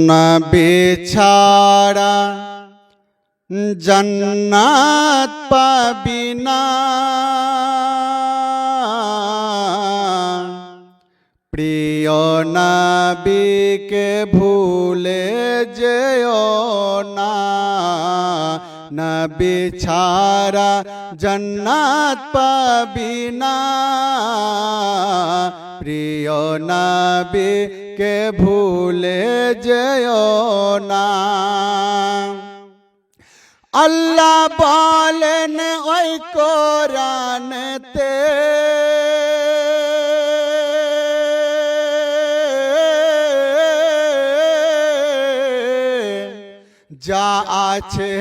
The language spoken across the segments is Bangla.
নবী ছাড়া জান্নাত পাবি না, প্রিয় নবীকে ভুলে যেও না। নবী ছাড়া জান্নাত পাবি না, প্রিয় নবীকে ভুলে যেও না। আল্লাহ বলেন ওই কোরআনেতে, যা আছে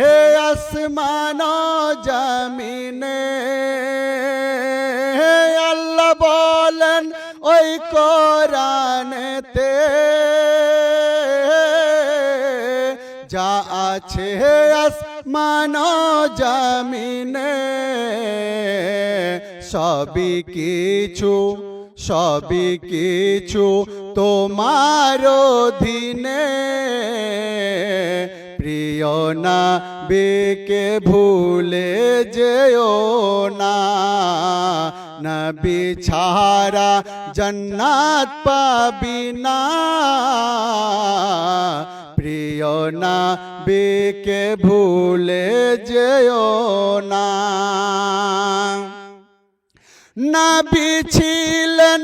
আসমান ও জমিনে। আল্লাহ বলেন ওই কোরআনেতে, যা আছে আসমান ও জমিনে, সবই কিছু তোমার অধীনে, প্রিয় নবীকে ভুলে যেও না। নবী ছাড়া জান্নাত পাবি না, প্রিয় নবীকে ভুলে যেও না। নবী ছিলেন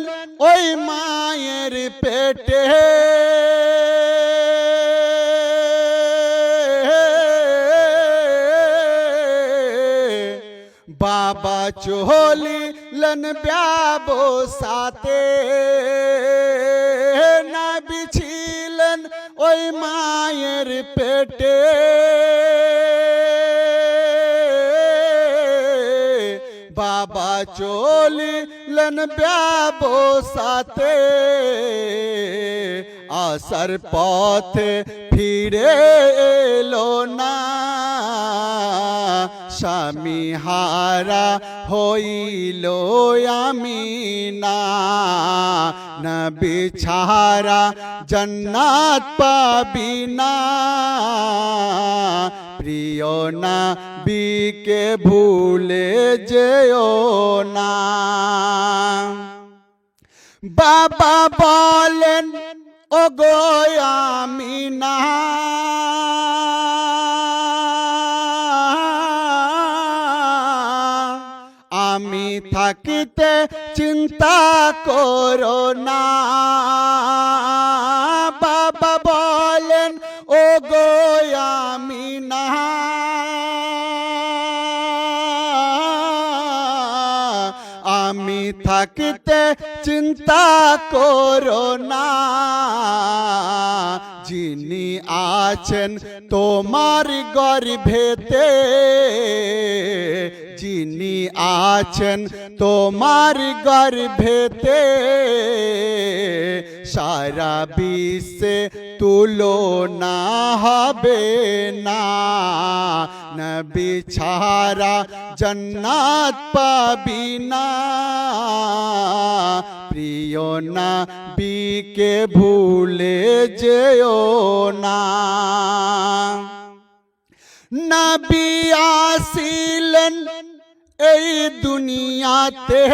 ওই মায়ের পেটে, বাবা চলিলেন ব্যবসাতে। নবী ছিলেন ওই মায়ের পেটে, বাবা চলিলেন ব্যবসাতে। আসার পথে ফিরে এলো না, স্বামী হারা হইল আমিনা। নবী ছাড়া জান্নাত পাবি না, প্রিয় নবীকে ভুলে যেও না। বাবা বলেন ওগো আমিনা, আমি থাকিতে চিন্তা করো না। বাবা বলেন ওগো আমিনা, আমি থাকিতে চিন্তা করো না। যিনি আছেন তোমার গর্ভেতে, যিনি আছেন তোমার গর্ভেতে, সারা বিশ্বে তুলনা হবে না। নবী ছাড়া জান্নাত পাবি না, প্রিয় নবীকে ভুলে যেও না। নবী আসিলেন এই দুনিয়াতে,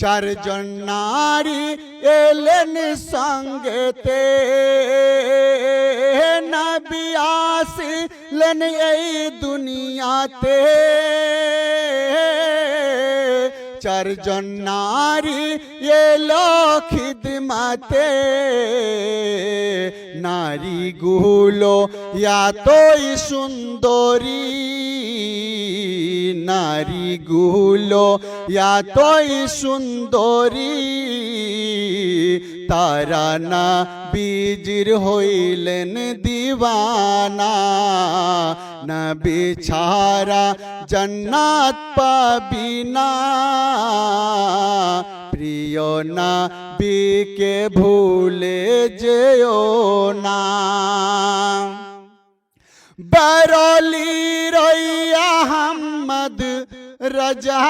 চারজন নারী এলেন সঙ্গেতে। নবী আসিলেন এই দুনিয়াতে, চারজন নারী এলো খিদমতে। নারীগুলো এতই সুন্দরী, নারীগুলো এতই সুন্দরী, তারা নবীজির হইলেন দিওয়ানা। নবী ছাড়া জান্নাত পাবি না, প্রিয় নবীকে ভুলে যেও না। बरौली रोई अहमद रजा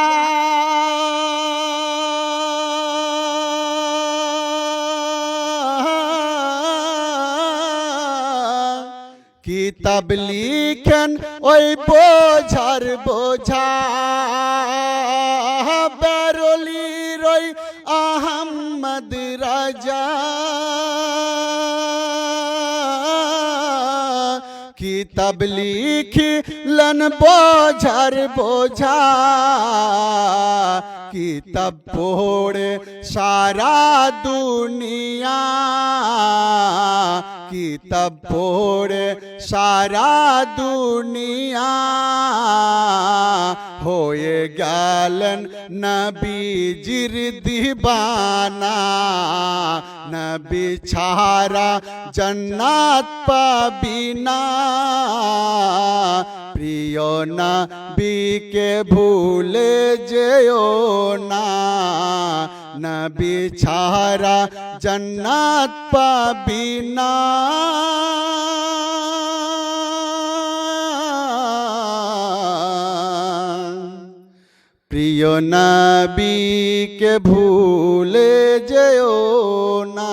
किताब लिखेन ओई बोझार बोझा बेरोली रोई अहमद राजा किताब लिखिलन बोझार बोझा किताब पढ़े सारा दुनिया किताब पढ़े सारा दुनिया होए गेलन नबीजिर दीवाना नबी छारा जन्नत पाबिना प्रिय नबी के भूले जेओ ना नबी छारा जन्नत पाबिना प्रिय नबी के भूले जेओ ना।